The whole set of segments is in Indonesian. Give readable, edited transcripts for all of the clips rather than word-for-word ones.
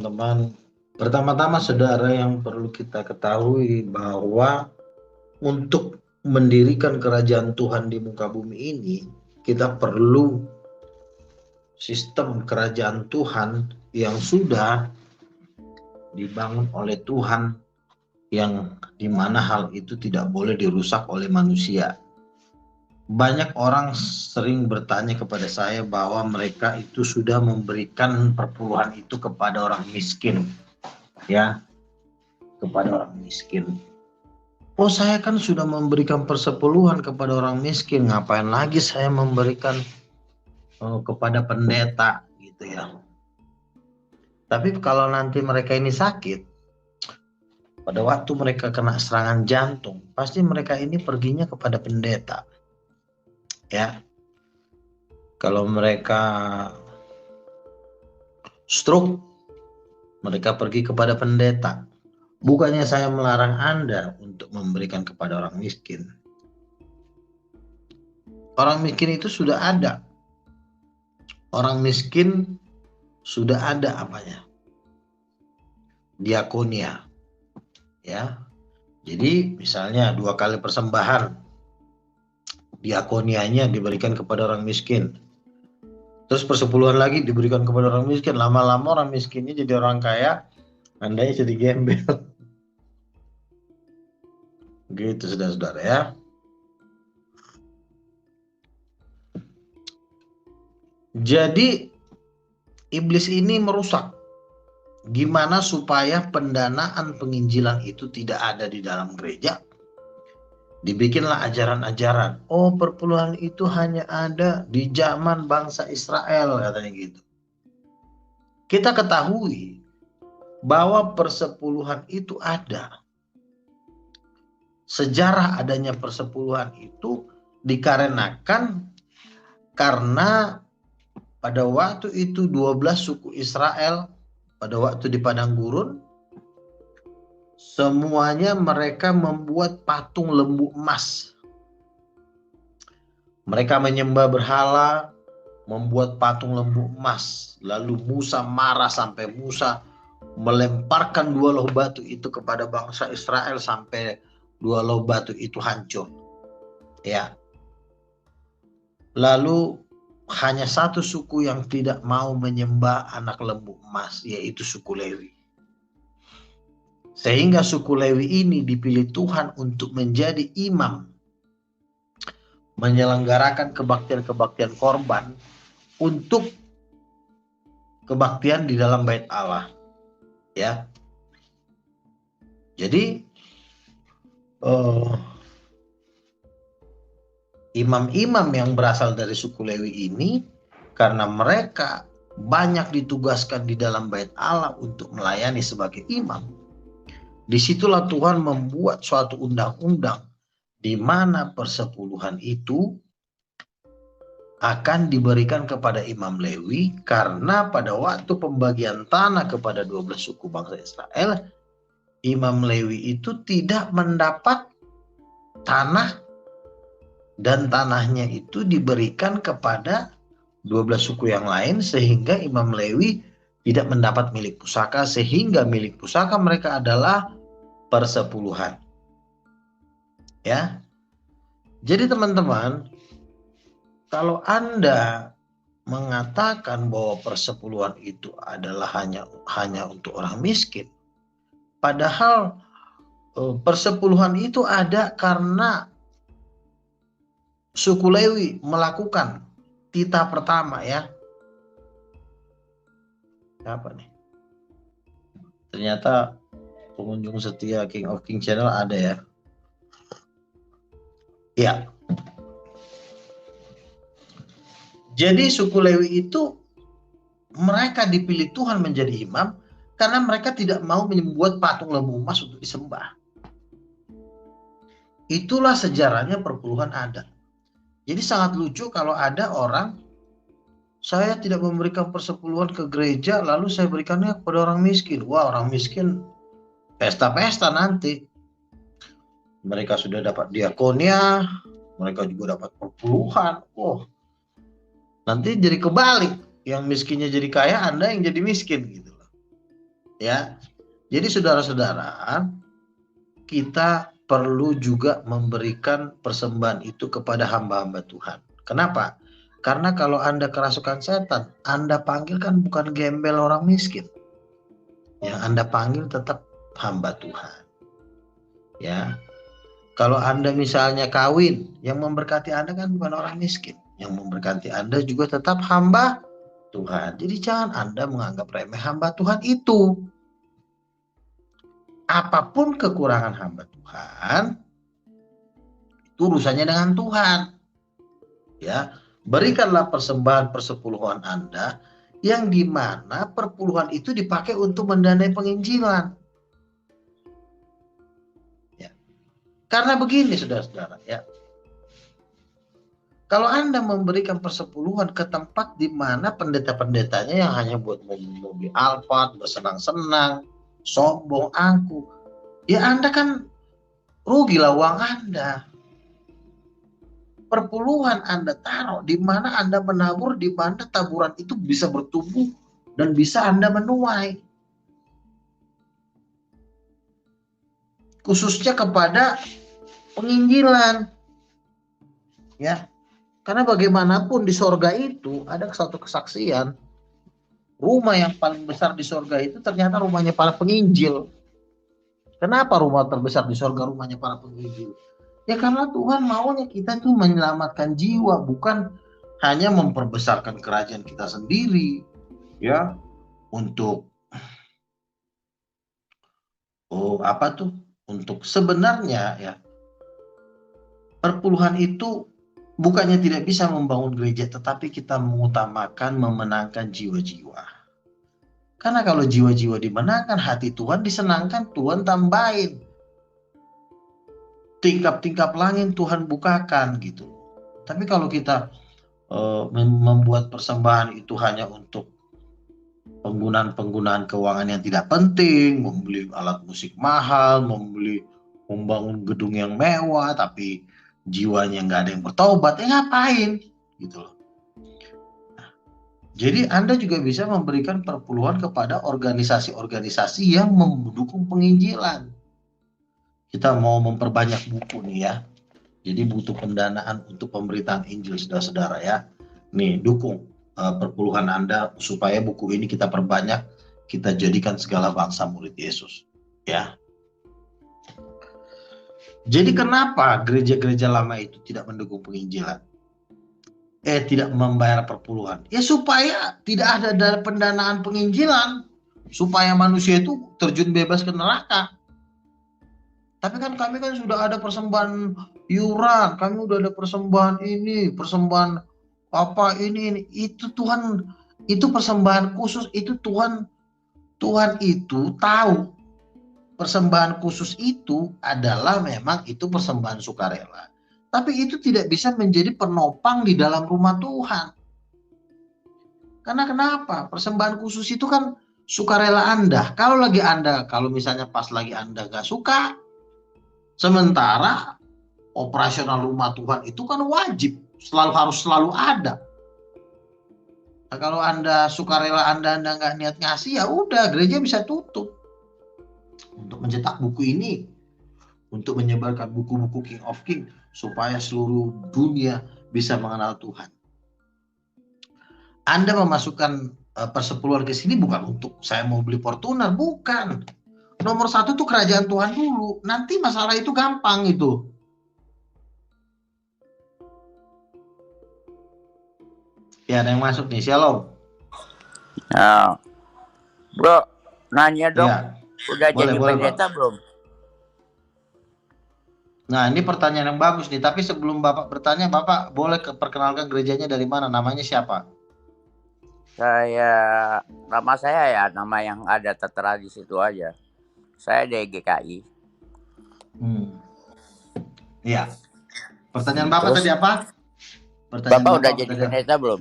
Teman, pertama-tama saudara yang perlu kita ketahui bahwa untuk mendirikan kerajaan Tuhan di muka bumi ini, kita perlu sistem kerajaan Tuhan yang sudah dibangun oleh Tuhan, yang dimana hal itu tidak boleh dirusak oleh manusia. Banyak orang sering bertanya kepada saya bahwa mereka itu sudah memberikan perpuluhan itu kepada orang miskin, ya, kepada orang miskin. Oh, saya kan sudah memberikan persepuluhan kepada orang miskin, ngapain lagi saya memberikan kepada pendeta gitu ya. Tapi kalau nanti mereka ini sakit, pada waktu mereka kena serangan jantung, pasti mereka ini perginya kepada pendeta. Ya. Kalau mereka stroke, mereka pergi kepada pendeta. Bukannya saya melarang Anda untuk memberikan kepada orang miskin. Orang miskin itu sudah ada. Orang miskin sudah ada apanya? Diakonia. Ya. Jadi misalnya 2 kali persembahan, diakonianya diberikan kepada orang miskin. Terus persepuluhan lagi diberikan kepada orang miskin. Lama-lama orang miskinnya jadi orang kaya, Andanya jadi gembel. Gitu saudara-saudara ya. Jadi iblis ini merusak. Gimana supaya pendanaan penginjilan itu tidak ada di dalam gereja? Dibikinlah ajaran-ajaran. Oh, perpuluhan itu hanya ada di zaman bangsa Israel, katanya gitu. Kita ketahui bahwa persepuluhan itu ada. Sejarah adanya persepuluhan itu dikarenakan karena pada waktu itu 12 suku Israel pada waktu di padang gurun, semuanya mereka membuat patung lembu emas. Mereka menyembah berhala, membuat patung lembu emas. Lalu Musa marah sampai Musa melemparkan 2 loh batu itu kepada bangsa Israel sampai 2 loh batu itu hancur. Ya. Lalu hanya satu suku yang tidak mau menyembah anak lembu emas, yaitu suku Lewi. Sehingga suku Lewi ini dipilih Tuhan untuk menjadi imam, menyelenggarakan kebaktian-kebaktian korban untuk kebaktian di dalam bait Allah. Ya. Jadi imam-imam yang berasal dari suku Lewi ini, karena mereka banyak ditugaskan di dalam bait Allah untuk melayani sebagai imam, disitulah Tuhan membuat suatu undang-undang di mana persepuluhan itu akan diberikan kepada imam Lewi, karena pada waktu pembagian tanah kepada 12 suku bangsa Israel, imam Lewi itu tidak mendapat tanah, dan tanahnya itu diberikan kepada 12 suku yang lain, sehingga imam Lewi tidak mendapat milik pusaka, sehingga milik pusaka mereka adalah persepuluhan. Ya. Jadi teman-teman, kalau Anda mengatakan bahwa persepuluhan itu adalah hanya untuk orang miskin, padahal persepuluhan itu ada karena suku Lewi melakukan titah pertama, ya. Apa nih? Ternyata pengunjung setia King of King Channel ada ya. Ya. Jadi suku Lewi itu mereka dipilih Tuhan menjadi imam karena mereka tidak mau membuat patung lembu emas untuk disembah. Itulah sejarahnya perpuluhan ada. Jadi sangat lucu kalau ada orang, saya tidak memberikan persepuluhan ke gereja, lalu saya berikannya kepada orang miskin. Wah, orang miskin pesta-pesta nanti. Mereka sudah dapat diakonia, mereka juga dapat perpuluhan. Oh, nanti jadi kebalik. Yang miskinnya jadi kaya, Anda yang jadi miskin gitu. Ya. Jadi saudara-saudara, kita perlu juga memberikan persembahan itu kepada hamba-hamba Tuhan. Kenapa? Karena kalau Anda kerasukan setan, Anda panggil kan bukan gembel orang miskin. Yang Anda panggil tetap hamba Tuhan. Ya. Kalau Anda misalnya kawin, yang memberkati Anda kan bukan orang miskin. Yang memberkati Anda juga tetap hamba Tuhan. Jadi jangan Anda menganggap remeh hamba Tuhan itu. Apapun kekurangan hamba Tuhan, itu urusannya dengan Tuhan. Ya, berikanlah persembahan persepuluhan Anda yang dimana perpuluhan itu dipakai untuk mendanai penginjilan. Ya. Karena begini saudara-saudara ya, kalau Anda memberikan persepuluhan ke tempat di mana pendeta-pendetanya yang hanya buat mobil Alphard, bersenang-senang, sombong, angkuh, ya Anda kan rugilah uang Anda. Perpuluhan Anda taruh di mana Anda menabur, di mana taburan itu bisa bertumbuh dan bisa Anda menuai. Khususnya kepada penginjilan. Ya. Karena bagaimanapun di sorga itu ada satu kesaksian, rumah yang paling besar di sorga itu ternyata rumahnya para penginjil. Kenapa rumah terbesar di sorga rumahnya para penginjil? Ya karena Tuhan maunya kita tuh menyelamatkan jiwa, bukan hanya memperbesarkan kerajaan kita sendiri, ya, untuk untuk sebenarnya ya, perpuluhan itu bukannya tidak bisa membangun gereja, tetapi kita mengutamakan memenangkan jiwa-jiwa. Karena kalau jiwa-jiwa dimenangkan, hati Tuhan disenangkan, Tuhan tambahin. Tingkap-tingkap langit Tuhan bukakan gitu. Tapi kalau kita membuat persembahan itu hanya untuk penggunaan keuangan yang tidak penting, membeli alat musik mahal, membangun gedung yang mewah, tapi jiwanya nggak ada yang bertobat, ngapain gitu loh. Jadi Anda juga bisa memberikan perpuluhan kepada organisasi-organisasi yang mendukung penginjilan. Kita mau memperbanyak buku nih ya, jadi butuh pendanaan untuk pemberitaan Injil saudara-saudara ya. Nih dukung perpuluhan Anda supaya buku ini kita perbanyak, kita jadikan segala bangsa murid Yesus ya. Jadi kenapa gereja-gereja lama itu tidak mendukung penginjilan? Tidak membayar perpuluhan. Ya supaya tidak ada pendanaan penginjilan, supaya manusia itu terjun bebas ke neraka. Tapi kan kami kan sudah ada persembahan iuran, kami sudah ada persembahan ini, persembahan apa ini, itu Tuhan, itu persembahan khusus, itu Tuhan itu tahu persembahan khusus itu adalah memang itu persembahan sukarela. Tapi itu tidak bisa menjadi penopang di dalam rumah Tuhan. Karena kenapa? Persembahan khusus itu kan sukarela Anda. Kalau misalnya pas lagi Anda gak suka, sementara operasional rumah Tuhan itu kan wajib, harus selalu ada. Nah, kalau Anda sukarela Anda nggak niat ngasih, ya udah gereja bisa tutup. Untuk mencetak buku ini, untuk menyebarkan buku-buku King of King, supaya seluruh dunia bisa mengenal Tuhan. Anda memasukkan persepuluhan ke sini bukan untuk saya mau beli Fortuner, bukan. Nomor satu tuh kerajaan Tuhan dulu, nanti masalah itu gampang itu. Ya, ada yang masuk nih, Shalom. Nah, bro, nanya dong, ya. Udah boleh, jadi pendeta belum? Nah, ini pertanyaan yang bagus nih. Tapi sebelum Bapak bertanya, Bapak boleh perkenalkan gerejanya dari mana? Namanya siapa? Nama saya ya, nama yang ada tertera di situ aja. Saya dari GKI. Iya. Pertanyaan Bapak tadi apa? Pertanyaan Bapak udah jadi pendeta belum?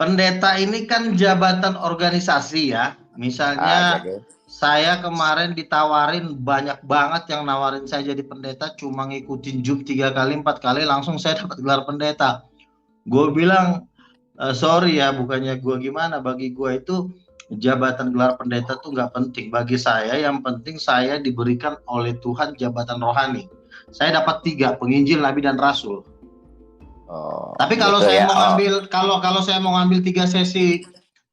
Pendeta ini kan jabatan organisasi ya. Misalnya saya kemarin ditawarin, banyak banget yang nawarin saya jadi pendeta, cuma ngikutin Jup 3 kali 4 kali langsung saya dapat gelar pendeta. Gue bilang sorry ya, bukannya gue gimana, bagi gue itu jabatan gelar pendeta tuh nggak penting. Bagi saya yang penting saya diberikan oleh Tuhan jabatan rohani. Saya dapat 3, penginjil, nabi, dan rasul. Tapi kalau gitu saya ya. mau ngambil kalau saya mau ngambil 3 sesi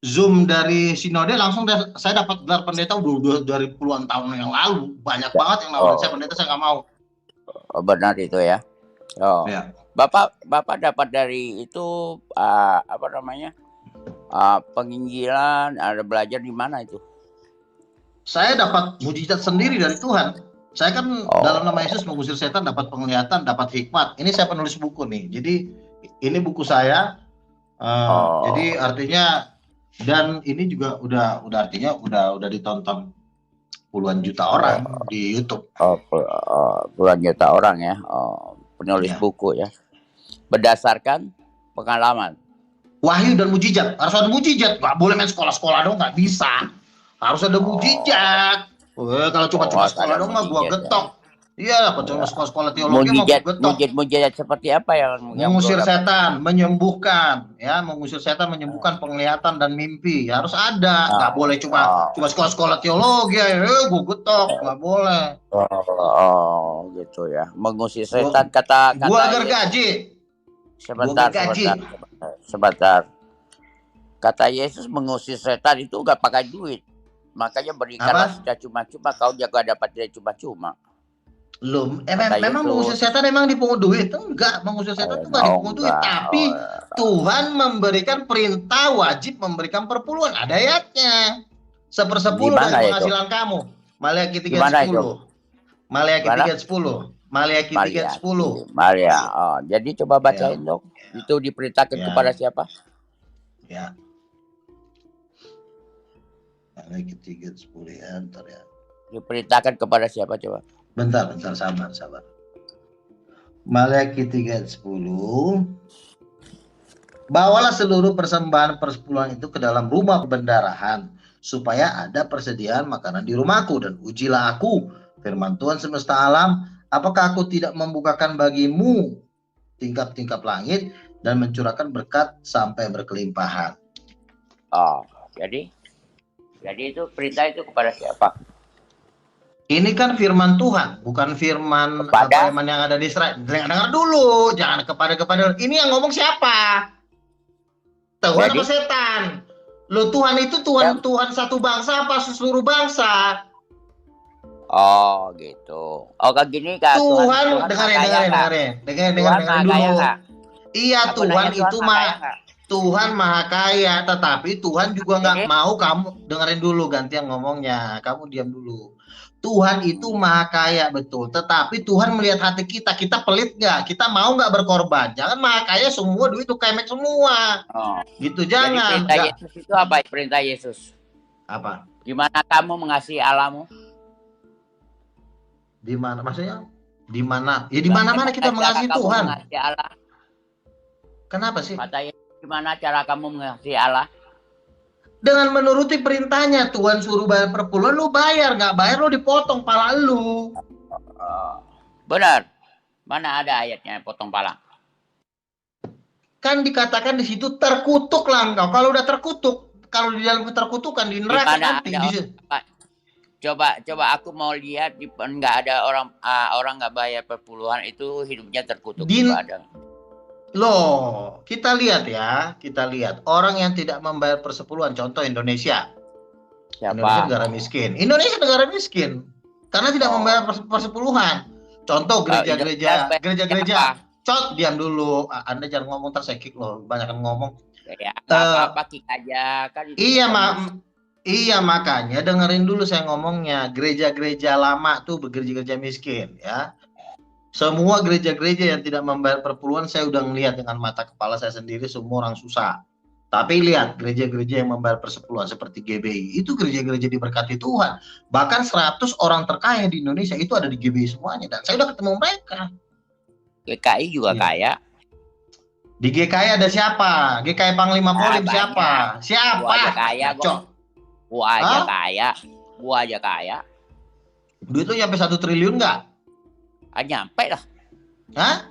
Zoom dari sinode, langsung saya dapat gelar pendeta udah dari puluhan tahun yang lalu. Banyak banget yang nawarin saya pendeta, saya nggak mau. Benar itu ya. Ya. Bapak dapat dari itu apa namanya? Penginjilan, ada belajar di mana itu? Saya dapat mujizat sendiri dari Tuhan. Saya kan dalam nama Yesus mengusir setan, dapat penglihatan, dapat hikmat. Ini saya penulis buku nih. Jadi ini buku saya. Jadi artinya, dan ini juga udah artinya udah ditonton puluhan juta orang di YouTube. Puluhan juta orang ya. Penulis buku ya. Berdasarkan pengalaman. Wahyu dan mujizat. Harus ada mujizat. Gak boleh main sekolah-sekolah dong, nggak bisa. Harus ada mujizat. Kalau cuma sekolah dong mah gua getok. Iya, cuma sekolah teologi mah gua getok. Mujizat seperti apa yang mengusir setan, menyembuhkan, ya, mengusir setan, menyembuhkan penglihatan dan mimpi. Harus ada. Nggak boleh cuma sekolah teologi. Gua getok, nggak boleh. Gitu ya. Mengusir setan kata gua gergaji. Sebentar. Kata Yesus mengusir setan itu gak pakai duit. Makanya berikanlah sudah cuma-cuma, kau jaga dapat tidak cuma-cuma. Loh, memang mengusir setan emang dipungut duit? Enggak, mengusir setan itu enggak dipungut duit. Tapi Tuhan memberikan perintah wajib memberikan perpuluhan. Ada ayatnya. 1/10 dari penghasilan kamu. Maleakhi 3:10. Maleakhi 3:10. Maleakhi 3:10. Jadi coba bacain dong. Itu diperintahkan kepada siapa? Ya. Maleakhi 3:10 ya, ntar ya. Diperintahkan kepada siapa coba? Bentar, sabar. Maleakhi 3:10. Bawalah seluruh persembahan persepuluhan itu ke dalam rumah pembendarahan, supaya ada persediaan makanan di rumahku, dan ujilah aku, firman Tuhan semesta alam, apakah aku tidak membukakan bagimu tingkap-tingkap langit dan mencurahkan berkat sampai berkelimpahan. Jadi itu perintah itu kepada siapa? Ini kan firman Tuhan, bukan firman firman yang ada di Israel. Dengar dulu, jangan kepada. Ini yang ngomong siapa? Tuhan apa setan? Lo Tuhan itu Tuhan satu bangsa apa seluruh bangsa? Oh gitu. Kayak gini kan. Tuhan dengerin dulu. Iya, Tuhan itu Tuhan maha kaya, tetapi Tuhan juga nggak mau kamu dengerin dulu, gantian ngomongnya. Kamu diam dulu. Tuhan itu maha kaya betul, tetapi Tuhan melihat hati kita. Kita pelit nggak? Kita mau nggak berkorban? Jangan maha kaya semua duit itu kemek semua. Gitu jangan. Jadi perintah Yesus itu apa? Perintah Yesus apa? Gimana kamu mengasihi Allahmu? Di mana maksudnya? Di mana? Ya di mana-mana kita mengasihi Tuhan. Mengasihi Allah. Kenapa sih? Kata Yesus, gimana cara kamu mengasihi Allah? Dengan menuruti perintahnya. Tuhan suruh bayar perpuluhan, lu bayar. Nggak bayar, lu dipotong pala lu. Benar. Mana ada ayatnya potong pala? Kan dikatakan di situ terkutuk lah engkau. Kalau udah terkutuk, kalau di dalam keterkutukan di neraka nanti. Coba aku mau lihat nggak ada orang nggak bayar perpuluhan itu hidupnya terkutuk. Ada. Loh, kita lihat orang yang tidak membayar persepuluhan, contoh Indonesia. Siapa? Indonesia negara miskin karena tidak membayar persepuluhan. Contoh gereja-gereja. Diam dulu. Anda jangan ngomong tersekik loh, banyakan ngomong. Ya, apa kick aja kan. Iya, makanya dengerin dulu saya ngomongnya. Gereja-gereja lama tuh gereja-gereja miskin ya. Semua gereja-gereja yang tidak membayar perpuluhan saya udah ngelihat dengan mata kepala saya sendiri, semua orang susah. Tapi lihat gereja-gereja yang membayar persepuluhan seperti GBI, itu gereja-gereja diberkati Tuhan. Bahkan 100 orang terkaya di Indonesia itu ada di GBI semuanya, dan saya udah ketemu mereka. GKI juga kaya. Di GKI ada siapa? GKI Panglima Polim siapa? Gua aja kaya, Gua aja kaya. Duit lu nyampe 1 triliun nggak? Nyampe lah. Hah?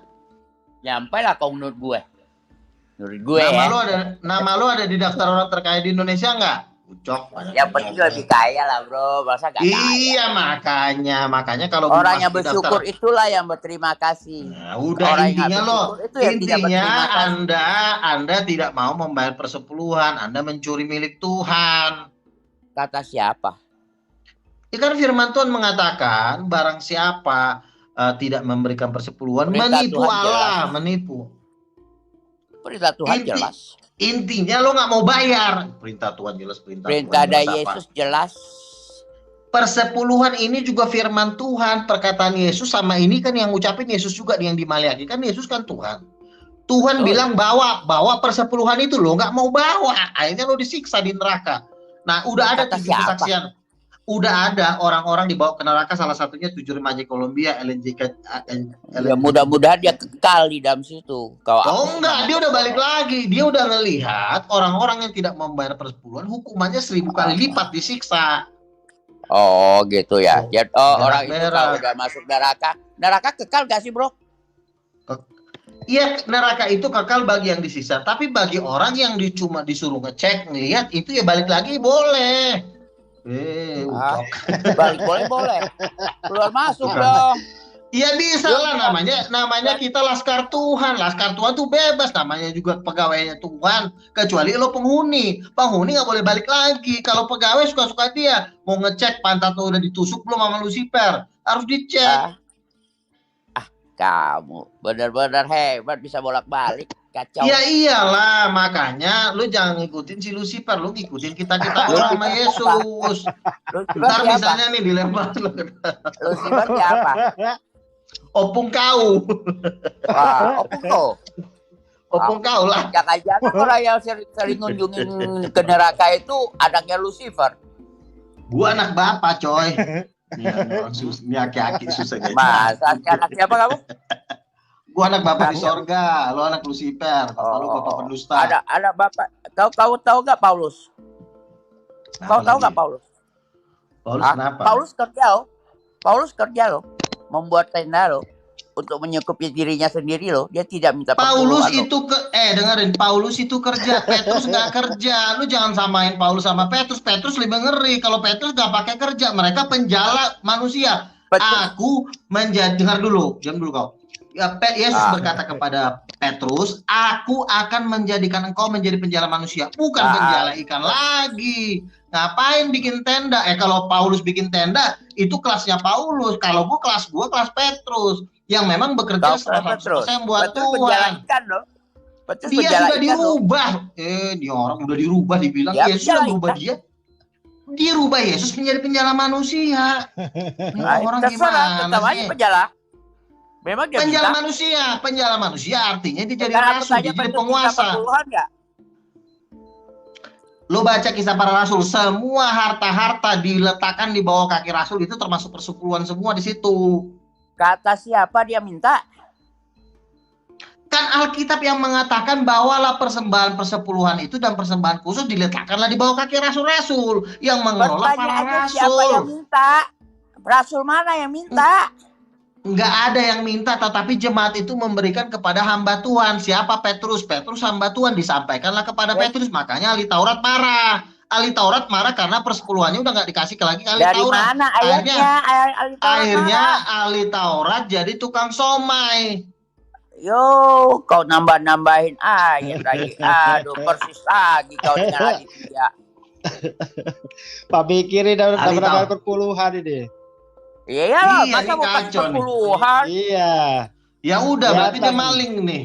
Nyampe lah kalau menurut gue. Nama lu ada di daftar orang terkaya di Indonesia nggak? Ucok. Yang penting lebih kaya lah bro, masa gak kaya? Iya makanya kalau orang yang bersyukur itulah yang berterima kasih. Nah, udah orang intinya loh, intinya Anda tidak mau membayar persepuluhan, Anda mencuri milik Tuhan. Kata siapa? Ya kan firman Tuhan mengatakan barang siapa tidak memberikan persepuluhan perintah menipu Tuhan Allah, jelas. Menipu. Perintah Tuhan jelas. Intinya lo nggak mau bayar. Perintah Tuhan jelas, perintah dari Yesus jelas. Persepuluhan ini juga firman Tuhan, perkataan Yesus sama ini kan yang ngucapin Yesus juga yang di Maliaki kan Yesus kan Tuhan. Tuhan bilang bawa persepuluhan itu lo nggak mau bawa, akhirnya lo disiksa di neraka. Nah udah ada 7 kesaksian. Udah ada orang-orang dibawa ke neraka, salah satunya 7 remaja Kolombia, LNJK. Ya, mudah-mudahan dia kekal di dalam situ. Enggak, dia udah balik lagi. Dia udah ngelihat orang-orang yang tidak membayar persepuluhan hukumannya 1000 kali lipat disiksa. Oh gitu ya. Orang itu kalau udah masuk neraka kekal gak sih bro? Iya, neraka itu kekal bagi yang disiksa. Tapi bagi orang yang cuma disuruh ngecek, ngelihat itu ya balik lagi boleh. Balik boleh. Keluar masuk dong. Iya bisa lah, namanya kita laskar Tuhan. Laskar Tuhan tuh bebas, namanya juga pegawainya Tuhan. Kecuali lo penghuni nggak boleh balik lagi. Kalau pegawai suka-suka dia mau ngecek pantat lo udah ditusuk belum sama Lucifer, harus dicek. Kamu benar-benar hebat bisa bolak-balik. Kacau. Ya iyalah, makanya lu jangan ngikutin si Lucifer, lu ngikutin kita orang sama Yesus. Ntar misalnya nih dilempar lu. Lucifer siapa? Opung kau. Wah, opung kau lah. Jangan-jangan orang yang sering ngunjungin ke neraka itu anaknya Lucifer. Gua anak bapak coy. Ini aki-aki susah gitu. Masa anak siapa kamu? Gua anak bapak di sorga, lo anak Lucifer, lo bapak pendusta. Ada bapak. Kau tahu nggak Paulus? Kau tahu nggak Paulus? Paulus kenapa? Paulus kerja lo, membuat tenda lo untuk menyukupi dirinya sendiri lo. Dia tidak minta Paulus itu dengerin, Paulus itu kerja, Petrus nggak kerja. Lu jangan samain Paulus sama Petrus. Petrus lebih ngeri. Kalau Petrus nggak pakai kerja, mereka penjala manusia. Aku menjadi, dengar dulu, diam dulu kau. Ya, Yesus berkata kepada Petrus, aku akan menjadikan engkau menjadi penjala manusia, bukan penjala ikan lagi. Ngapain bikin tenda? Kalau Paulus bikin tenda, itu kelasnya Paulus. Kalau kelas Petrus, yang memang bekerja 100% buat Tuhan. Dia sudah dirubah. Dia orang udah dirubah, dibilang Yesus sudah berubah dia. Dia rubah Yesus menjadi penjala manusia. Orang gimana sih? Memang penjala manusia artinya dia jadi rasul, dia jadi penguasa. Lo baca kisah para rasul, semua harta-harta diletakkan di bawah kaki rasul, itu termasuk persepuluhan semua di situ. Kata siapa dia minta? Kan Alkitab yang mengatakan bawalah persembahan persepuluhan itu dan persembahan khusus diletakkanlah di bawah kaki rasul-rasul yang mengelola para rasul. Siapa yang minta? Rasul mana yang minta? Nggak ada yang minta, tetapi jemaat itu memberikan kepada hamba Tuhan. Siapa? Petrus. Petrus hamba Tuhan, disampaikanlah kepada Petrus. Makanya ahli Taurat marah. Ahli Taurat marah karena persepuluhannya udah nggak dikasih lagi ke ahli Taurat. Dari mana akhirnya ahli Taurat jadi tukang somai. Yo, kau nambah-nambahin ayat lagi. Aduh, persis lagi kau dengan adik dia. Pak mikirin dapat perpuluhan ini. Iya, masa mau kasih puluhan? Iya. Ya udah, berarti dia maling nih.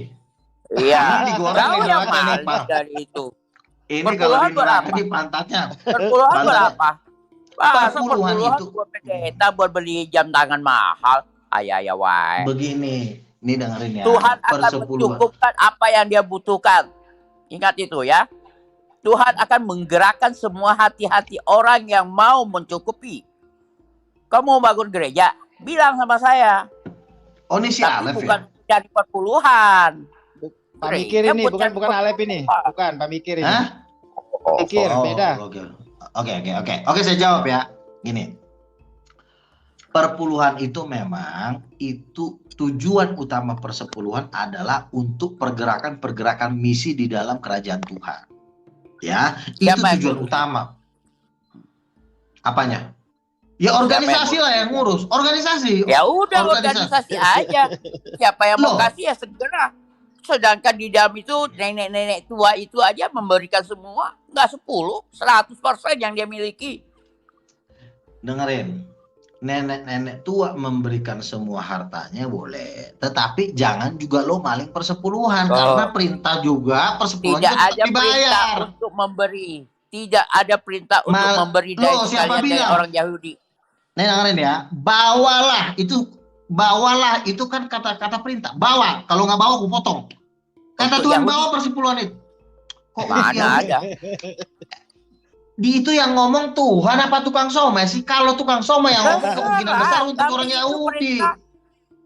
Iya. Digoreng nih yang maling dari itu. Ini kalau di pantatnya. Perpuluhan berapa? Perpuluhan itu buat pendeta buat beli jam tangan mahal. Ayah wae. Begini, ini dengerin ya. Tuhan akan mencukupkan apa yang dia butuhkan. Ingat itu ya. Tuhan akan menggerakkan semua hati-hati orang yang mau mencukupi. Kamu mau bangun gereja? Bilang sama saya. Oh ini si Alef bukan ya? Jadi perpuluhan. Pak Mikir ini bukan Alef ini. Bukan Pak Mikir ini. Hah? Mikir beda. Oke, saya jawab ya. Gini. Perpuluhan itu memang itu tujuan utama persepuluhan adalah untuk pergerakan misi di dalam kerajaan Tuhan. Ya, itu tujuan utama. Apanya? Ya organisasi lah yang ngurus. Organisasi. Ya udah organisasi aja. Siapa yang mau kasih ya segera. Sedangkan di dalam itu nenek-nenek tua itu aja memberikan semua. Nggak 10, 100% yang dia miliki. Dengerin. Nenek-nenek tua memberikan semua hartanya boleh. Tetapi jangan juga lo maling persepuluhan. Karena perintah juga persepuluhan tidak ada dibayar. Perintah untuk memberi. Tidak ada perintah untuk memberi dari sekalian dari orang Yahudi. Nih dengerin ya. Bawalah itu kan kata-kata perintah. Bawa. Kalau nggak bawa gue potong. Kata Tuhan Yahudi. Bawa persepuluhan itu. Kok mana ada? Di itu yang ngomong Tuhan apa tukang somai sih? Kalau tukang somai yang ngomong kemungkinan besar untuk orang Yahudi.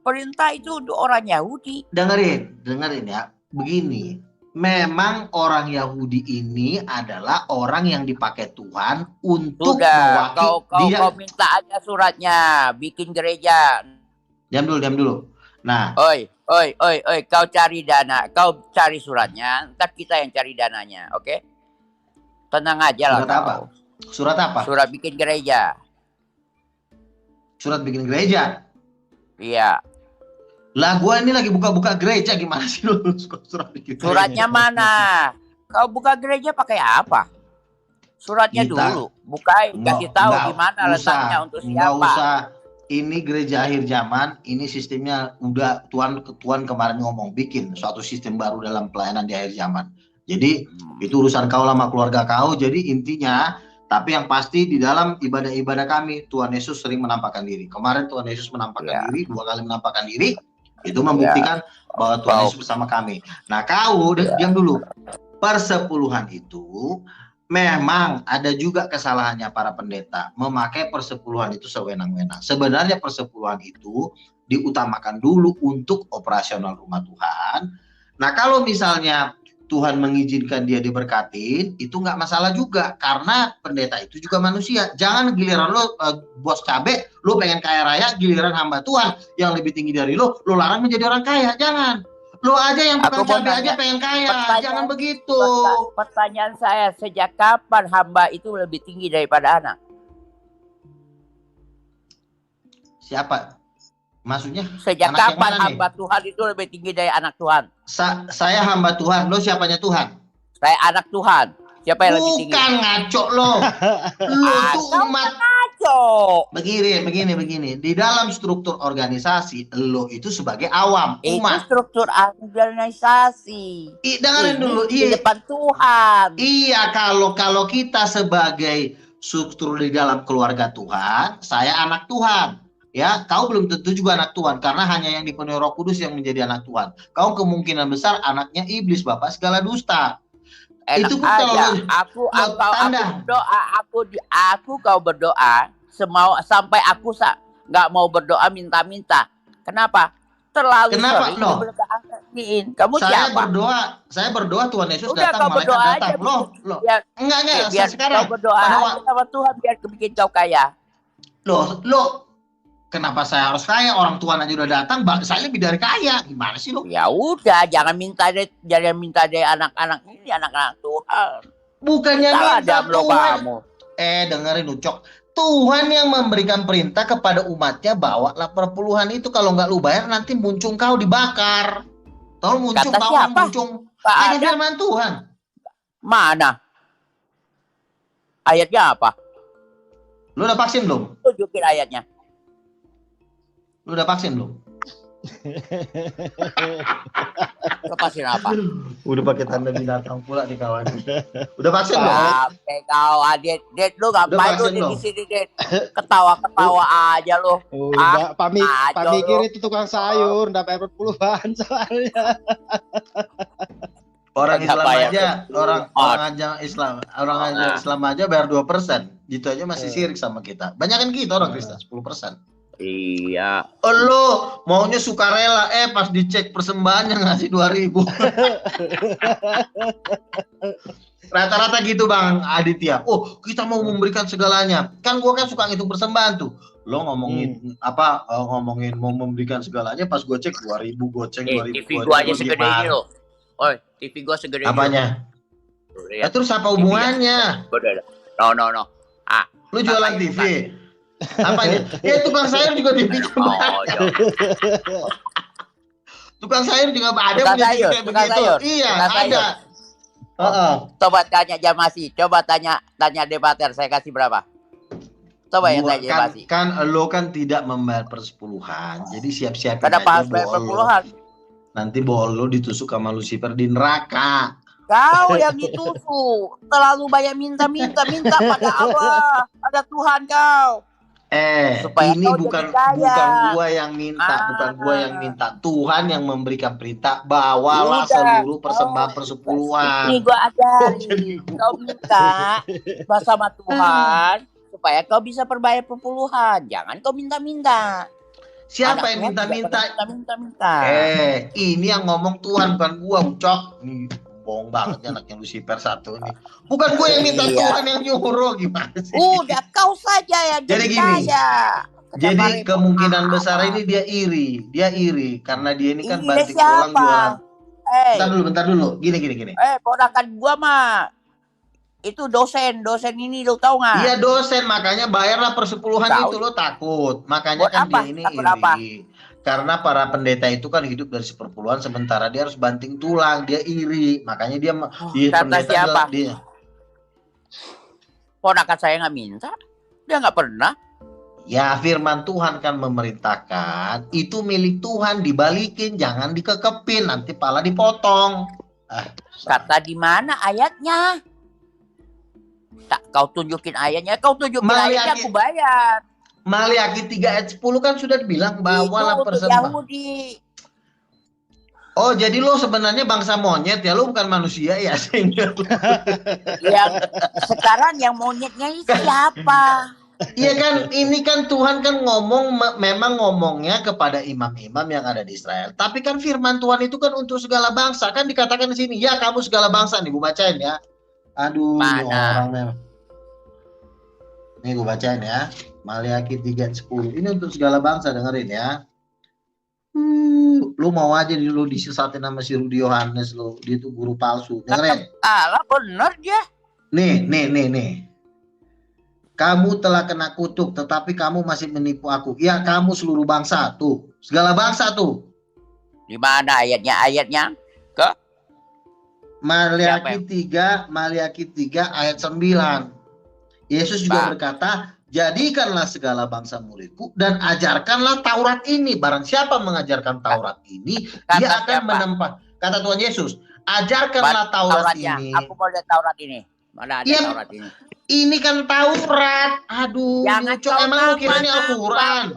Perintah itu untuk orang Yahudi. Dengerin ya. Begini, memang orang Yahudi ini adalah orang yang dipakai Tuhan untuk mewakili. Kau minta aja suratnya, bikin gereja. Diam dulu. Nah, oi, kau cari dana, kau cari suratnya, ntar kita yang cari dananya, oke? Tenang aja lah. Surat apa? Surat bikin gereja. Surat bikin gereja? Iya. Lah gua ini lagi buka-buka gereja, gimana sih lu surat bikin gereja? Suratnya mana? Kau buka gereja pakai apa? Suratnya dulu. Bukain, kasih tahu di mana letaknya untuk siapa. Nggak usah. Ini gereja akhir zaman, ini sistemnya udah Tuhan kemarin ngomong bikin suatu sistem baru dalam pelayanan di akhir zaman. Jadi itu urusan kau sama keluarga kau. Jadi intinya, tapi yang pasti di dalam ibadah-ibadah kami Tuhan Yesus sering menampakkan diri. Kemarin Tuhan Yesus menampakkan diri, 2 kali menampakkan diri. Itu membuktikan bahwa Tuhan Yesus bersama kami. Nah kau, diam dulu. Persepuluhan itu memang ada juga kesalahannya para pendeta. Memakai persepuluhan itu sewenang-wenang. Sebenarnya persepuluhan itu diutamakan dulu untuk operasional rumah Tuhan. Nah kalau misalnya Tuhan mengizinkan dia diberkatin, itu nggak masalah juga. Karena pendeta itu juga manusia. Jangan giliran lo bos cabe, lo pengen kaya raya, giliran hamba Tuhan yang lebih tinggi dari lo larang menjadi orang kaya. Jangan. Lo aja yang tukang cabe aja pengen kaya. Jangan begitu. Pertanyaan saya, sejak kapan hamba itu lebih tinggi daripada anak? Siapa? Maksudnya sejak kapan hamba Tuhan itu lebih tinggi dari anak Tuhan? Saya hamba Tuhan, lo siapanya Tuhan? Saya anak Tuhan. Siapa yang lebih tinggi? Bukan ngaco lo. Lo tuh umat ngaco. Begini. Di dalam struktur organisasi, lo itu sebagai awam, umat. Itu struktur organisasi. Dengerin dulu. Di depan Tuhan. Iya, kalau kita sebagai struktur di dalam keluarga Tuhan, saya anak Tuhan. Ya, kau belum tentu juga anak Tuhan karena hanya yang dipenuhi Roh Kudus yang menjadi anak Tuhan. Kau kemungkinan besar anaknya iblis, bapak segala dusta. Itu pun kalau kau berdoa sampai aku nggak mau berdoa minta-minta. Kenapa? Terlalu sering berdoa. Kamu siapa? Saya berdoa Tuhan Yesus udah, datang, malaikat datang. Loh. Enggak, biar sekarang kau berdoa sama Tuhan biar bikin kau kaya. Loh. Kenapa saya harus kaya? Orang Tuhan aja udah datang, saya lebih dari kaya. Gimana sih lo? Ya udah, jangan minta dari anak-anak ini, anak-anak Tuhan. Bukannya minta Tuhan. Kamu. Dengerin Ucok. Tuhan yang memberikan perintah kepada umatnya, bawalah perpuluhan itu. Kalau nggak lu bayar nanti muncung kau dibakar. Tahu muncung, kata siapa? Ada firman Tuhan. Mana? Ayatnya apa? Lu udah vaksin belum? Tunjukin ayatnya. Lu udah vaksin belum? Vaksin apa? Udah pakai tanda binatang pula nih kawan. Udah vaksin belum? Oke kau, Dit, lu ngapain lu di sini, Dit? Ketawa-ketawa aja lu. Pak Mikir itu tukang sayur, nggak bayar perpuluhan soalnya. Orang Islam aja bayar 2%. Gitu aja masih sirik sama kita. Banyakan kita orang Kristen 10%. Iya. Lo maunya sukarela, pas dicek persembahannya ngasih 2.000. Rata-rata gitu Bang Aditya. Oh, kita mau memberikan segalanya. Kan gua kan suka ngitung persembahan tuh. Lo ngomongin ngomongin mau memberikan segalanya, pas gua cek 2.000, goceng 2.000. TV gua aja segede ini lo. TV gua segede ini. Apanya? Terus apa hubungannya? No. Lu jualan Ngapain TV. Apanya? Ya tukang sayur juga dipikir Oh, banyak. iya. Tukang sayur juga ada Tukang punya TV sayur, kayak tukang begitu. sayur, Iya, tukang sayur. ada. Heeh. Coba tanya Jamasi, coba tanya debater, saya kasih berapa? Coba yang tanya Jamasi. Kan lo kan tidak membayar persepuluhan. Jadi siap-siapin Kenapa aja harus bayar bol lo. perpuluhan? Nanti bol lo ditusuk sama Lucifer di neraka. Kau yang ditusuk, terlalu banyak minta pada Allah, pada Tuhan kau. Supaya Ini kau bukan jadi kaya. gua yang minta, bukan gua yang minta. Tuhan yang memberikan perintah, bawalah Udah. seluruh persembahan persepuluhan. Ini gua ajari. Kau minta sama Tuhan supaya kau bisa perbayar perpuluhan. Jangan kau minta-minta. Siapa Anak yang Tuhan tidak minta-minta? pernah minta-minta. Ini yang ngomong Tuhan, bukan gua, Ucok. Nih, bohong banget anaknya Lucifer satu nih. Bukan gua yang minta, Iya. Tuhan yang nyuruh, gimana sih? Udah kau saja yang Jadi jadi gini, kaya. Jadi kemungkinan besar ini dia iri karena dia ini kan Iri banting tulang siapa? jualan. Bentar dulu. Gini. Ponakan gua mah itu dosen ini lo tau nggak? Iya dosen, makanya bayarlah persepuluhan Tahu. itu, lo takut. Makanya Buat kan apa? dia ini Takut iri. apa? Karena para pendeta itu kan hidup dari seperpuluhan, sementara dia harus banting tulang, dia iri. Makanya dia Kata pendeta siapa? dia. Ponakan saya nggak minta, dia nggak pernah. Ya firman Tuhan kan memerintahkan, itu milik Tuhan, dibalikin, jangan dikekepin, nanti pala dipotong. Kata di mana ayatnya? Tak kau tunjukin ayatnya, ayatnya aku bayar. Maliaki 3 ayat 10 kan sudah bilang bawalah persembahan. Yahudi. Oh, jadi lo sebenarnya bangsa monyet ya, lo bukan manusia ya? Yang sekarang yang monyetnya itu siapa? Iya kan, ini kan Tuhan kan memang ngomongnya kepada imam-imam yang ada di Israel. Tapi kan firman Tuhan itu kan untuk segala bangsa. Kan dikatakan di sini, ya kamu segala bangsa nih, gue bacain ya. Aduh, ini orangnya. Nih gue bacain ya. Maliaki 3:10. Ini untuk segala bangsa, dengerin ya. Lu mau aja lu disesatin sama si Rudi Yohanes lu. Dia tuh guru palsu. Dengerin. Alah bener dia. Nih. Kamu telah kena kutuk, tetapi kamu masih menipu aku. Ya, kamu seluruh bangsa tuh. Segala bangsa tuh. Di mana ayatnya? Ke? Maliaki 3 ayat 9. Yesus juga berkata, jadikanlah segala bangsa muridku dan ajarkanlah Taurat ini. Barang siapa mengajarkan Taurat ini, dia akan menempat. Kata Tuhan Yesus, ajarkanlah Taurat ini. Aku mau lihat Taurat ini. Mana ada Taurat ini? Ini kan Taurat. Aduh, Cok, emang lu kira ini Al-Quran?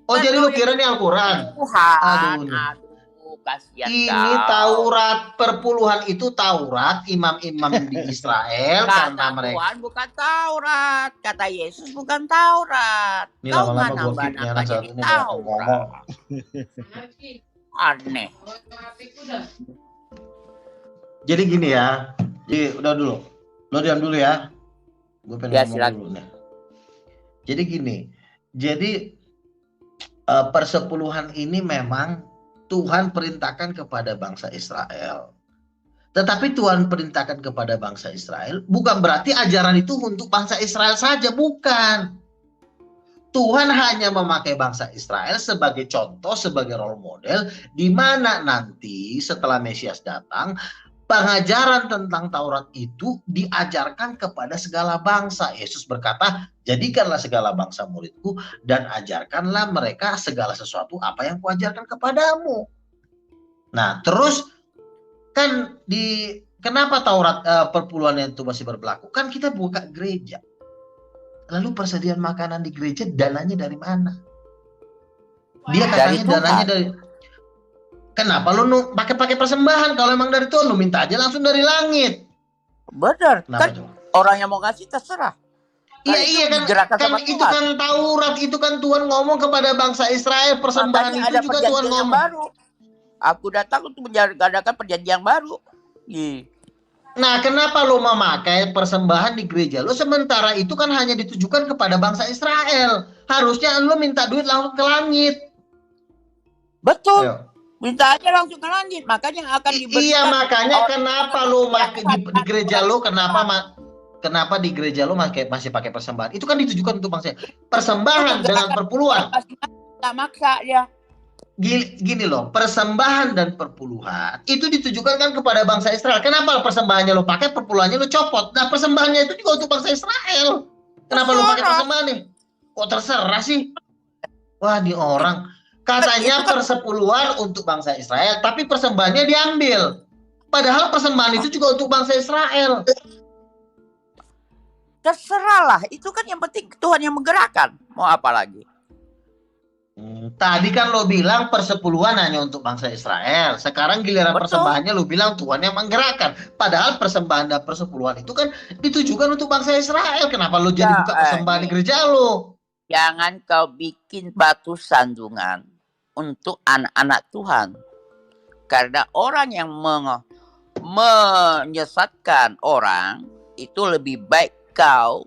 Oh, jadi lu kira ini Al-Quran? Aduh, kasihan ini Taurat, perpuluhan itu Taurat, imam-imam di Israel karena mereka. Tuhan bukan Taurat, kata Yesus bukan Taurat. Ini lama-lama gue keep anak satu ini ngomong. Aneh. Jadi gini ya, udah dulu, lo diam dulu ya. Gue pengen ngomong dulu nih. Jadi gini, persepuluhan ini memang Tuhan perintahkan kepada bangsa Israel. Tetapi Tuhan perintahkan kepada bangsa Israel bukan berarti ajaran itu untuk bangsa Israel saja, bukan. Tuhan hanya memakai bangsa Israel sebagai contoh, sebagai role model, di mana nanti setelah Mesias datang, pengajaran tentang Taurat itu diajarkan kepada segala bangsa. Yesus berkata, jadikanlah segala bangsa muridku dan ajarkanlah mereka segala sesuatu apa yang kuajarkan kepadamu. Nah, terus kan kenapa Taurat perpuluhan itu masih berlaku? Kan kita buka gereja. Lalu persediaan makanan di gereja dananya dari mana? Dia katanya dananya dari. Kenapa lu pakai persembahan? Kalau emang dari Tuhan, lu minta aja langsung dari langit. Benar. Kan orang yang mau ngasih terserah. Iya kan itu kan Taurat, itu kan Tuhan ngomong kepada bangsa Israel, persembahan itu juga Tuhan ngomong. Baru. Aku datang untuk mengadakan perjanjian baru. Nah, kenapa lu memakai persembahan di gereja lu sementara itu kan hanya ditujukan kepada bangsa Israel? Harusnya lu minta duit langsung ke langit. Betul. Ayo. Minta aja langsung ke langit, makanya akan diberikan. Iya, makanya kenapa lu di gereja lu kenapa kenapa di gereja lo masih pakai persembahan? Itu kan ditujukan untuk bangsa. Persembahan dengan perpuluhan. Nggak maksa dia. Gini loh, persembahan dan perpuluhan itu ditujukan kan kepada bangsa Israel. Kenapa persembahannya lo pakai, perpuluhannya lo copot? Nah, persembahannya itu juga untuk bangsa Israel. Kenapa lo pakai persembahan nih? Kok terserah sih? Wah, di orang katanya persepuluhan untuk bangsa Israel, tapi persembahannya diambil. Padahal persembahan itu juga untuk bangsa Israel. Terserahlah, itu kan yang penting Tuhan yang menggerakkan. Mau apa lagi? Tadi kan lo bilang persepuluhan hanya untuk bangsa Israel. Sekarang giliran persembahannya lo bilang Tuhan yang menggerakkan. Padahal persembahan dan persepuluhan itu kan ditujukan untuk bangsa Israel. Kenapa lo jadi buka persembahan di gereja lo? Jangan kau bikin batu sandungan untuk anak-anak Tuhan. Karena orang yang menyesatkan orang, itu lebih baik kau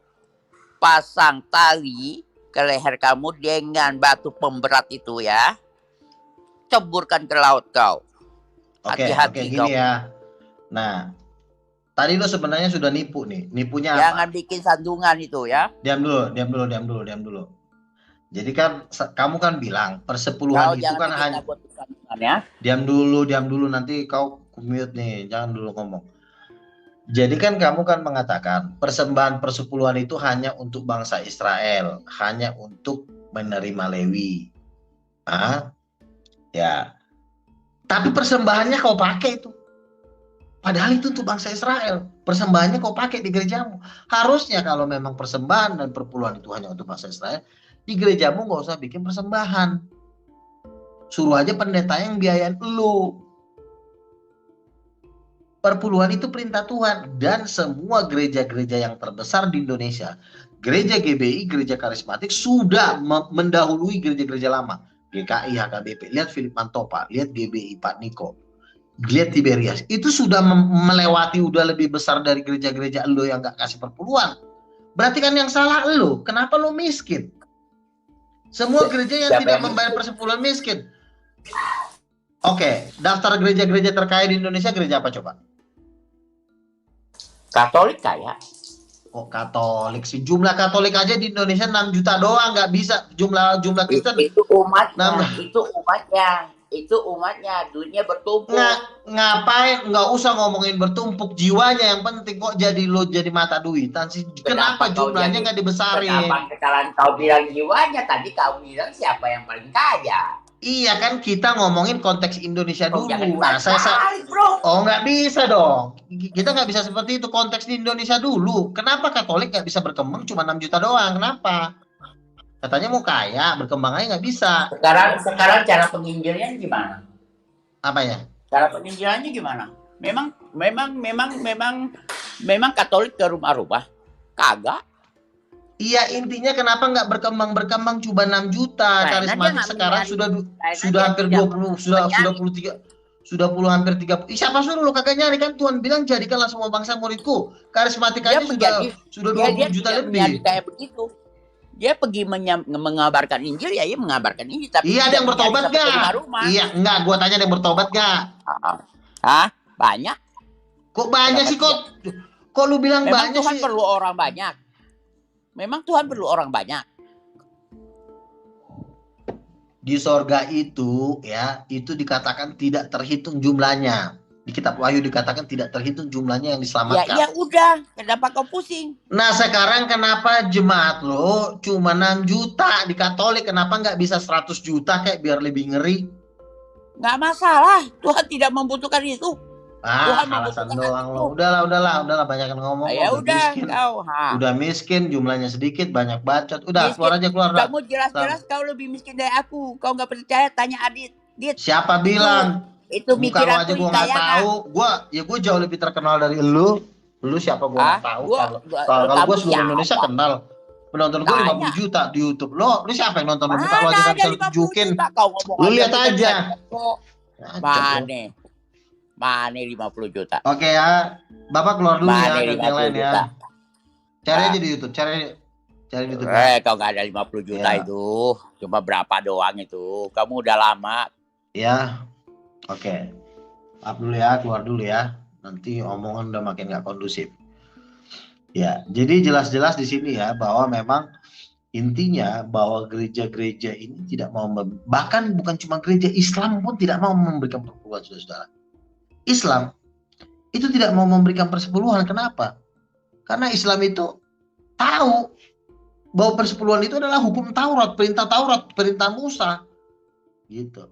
pasang tali ke leher kamu dengan batu pemberat itu ya. Ceburkan ke laut kau. Hati-hati gini ya. Nah, tadi lo sebenarnya sudah nipu nih. Nipunya apa? Jangan bikin sandungan itu ya. Diam dulu. Jadi kan kamu kan bilang persepuluhan itu kan hanya ya. Diam dulu nanti kau mute nih, jangan dulu ngomong. Jadi kan kamu kan mengatakan persembahan persepuluhan itu hanya untuk bangsa Israel, hanya untuk menerima Lewi. Ya. Tapi persembahannya kau pakai itu. Padahal itu untuk bangsa Israel. Persembahannya kau pakai di gerejamu. Harusnya kalau memang persembahan dan perpuluhan itu hanya untuk bangsa Israel, di gerejamu nggak usah bikin persembahan. Suruh aja pendeta yang biayain lu. Perpuluhan itu perintah Tuhan, dan semua gereja-gereja yang terbesar di Indonesia, gereja GBI, gereja karismatik sudah mendahului gereja-gereja lama. GKI, HKBP, lihat Philip Mantopa, lihat GBI Pak Niko, lihat Tiberias, itu sudah melewati, udah lebih besar dari gereja-gereja lo yang gak kasih perpuluhan. Berarti kan yang salah lo, kenapa lo miskin? Semua gereja yang tidak membayar persepuluhan miskin. Oke, daftar gereja-gereja terkaya di Indonesia gereja apa coba? Katolik kaya. Kok Katolik sih? Jumlah Katolik aja di Indonesia 6 juta doang, nggak bisa. Jumlah Kristen itu umatnya, dunia bertumpuk. Ngapain? Nggak usah ngomongin bertumpuk, jiwanya yang penting. Kok jadi lo jadi mata duitan sih? Kenapa jumlahnya nggak dibesarin? Kenapa sekarang kau bilang jiwanya? Tadi kau bilang siapa yang paling kaya? Iya kan, kita ngomongin konteks Indonesia dulu. Bro. Nggak bisa dong. Kita nggak bisa seperti itu, konteks di Indonesia dulu. Kenapa Katolik nggak bisa berkembang cuma 6 juta doang? Kenapa? Katanya mau kaya, berkembang aja nggak bisa. Sekarang cara penginjilnya gimana? Apa ya? Cara penginjilannya gimana? Memang Katolik ke rumah-rumah? Kagak. Iya, intinya kenapa nggak berkembang cuma 6 juta. Karismatik sekarang sudah hampir 20, sudah hampir 30. Siapa suruh lo kagak nyari? Kan Tuhan bilang jadikanlah semua bangsa muridku. Karismatik aja sudah 20 juta lebih. Kayak begitu. Dia pergi mengabarkan Injil, ya mengabarkan Injil. Tapi iya, ada yang bertobat gak? Iya, enggak. Gua tanya ada yang bertobat gak? Banyak. Kok banyak sih kok? Kok lu bilang memang banyak Tuhan sih? Perlu orang banyak. Memang Tuhan perlu orang banyak. Di sorga itu ya, itu dikatakan tidak terhitung jumlahnya. Di kitab Wahyu dikatakan tidak terhitung jumlahnya yang diselamatkan. Ya udah, kenapa kau pusing? Nah, sekarang kenapa jemaat lo cuma 6 juta di Katolik? Kenapa nggak bisa 100 juta kayak biar lebih ngeri? Nggak masalah, Tuhan tidak membutuhkan itu. Alasan doang lo. Udahlah, banyak ngomong. Ya udah, miskin. Kau. Udah miskin, jumlahnya sedikit, banyak bacot. Udah, keluar aja. Kamu jelas-jelas kau lebih miskin dari aku. Kau nggak percaya, tanya Adit. Siapa bilang? Itu mikiran aja gue nggak tahu. Gue jauh lebih terkenal dari lu. Lu siapa gue nggak tahu. Kalau gue seluruh Indonesia kenal. Penonton gue 50 juta di YouTube. Lu siapa yang nonton? Lu buka lu aja kan bisa tunjukin. Lu lihat aja. Mana 50 juta? Oke ya, Bapak keluar dulu ya, dan yang lain ya. Cari aja di YouTube, cari di YouTube. Kau nggak ada 50 juta itu, cuma berapa doang itu. Kamu udah lama. Ya, oke. Maaf dulu ya, keluar dulu ya. Nanti omongan udah makin nggak kondusif. Ya, jadi jelas-jelas di sini ya bahwa memang intinya bahwa gereja-gereja ini tidak mau, bahkan bukan cuma gereja, Islam pun tidak mau memberikan persepuluhan, saudara-saudara. Islam itu tidak mau memberikan persepuluhan. Kenapa? Karena Islam itu tahu bahwa persepuluhan itu adalah hukum Taurat, perintah Musa, gitu.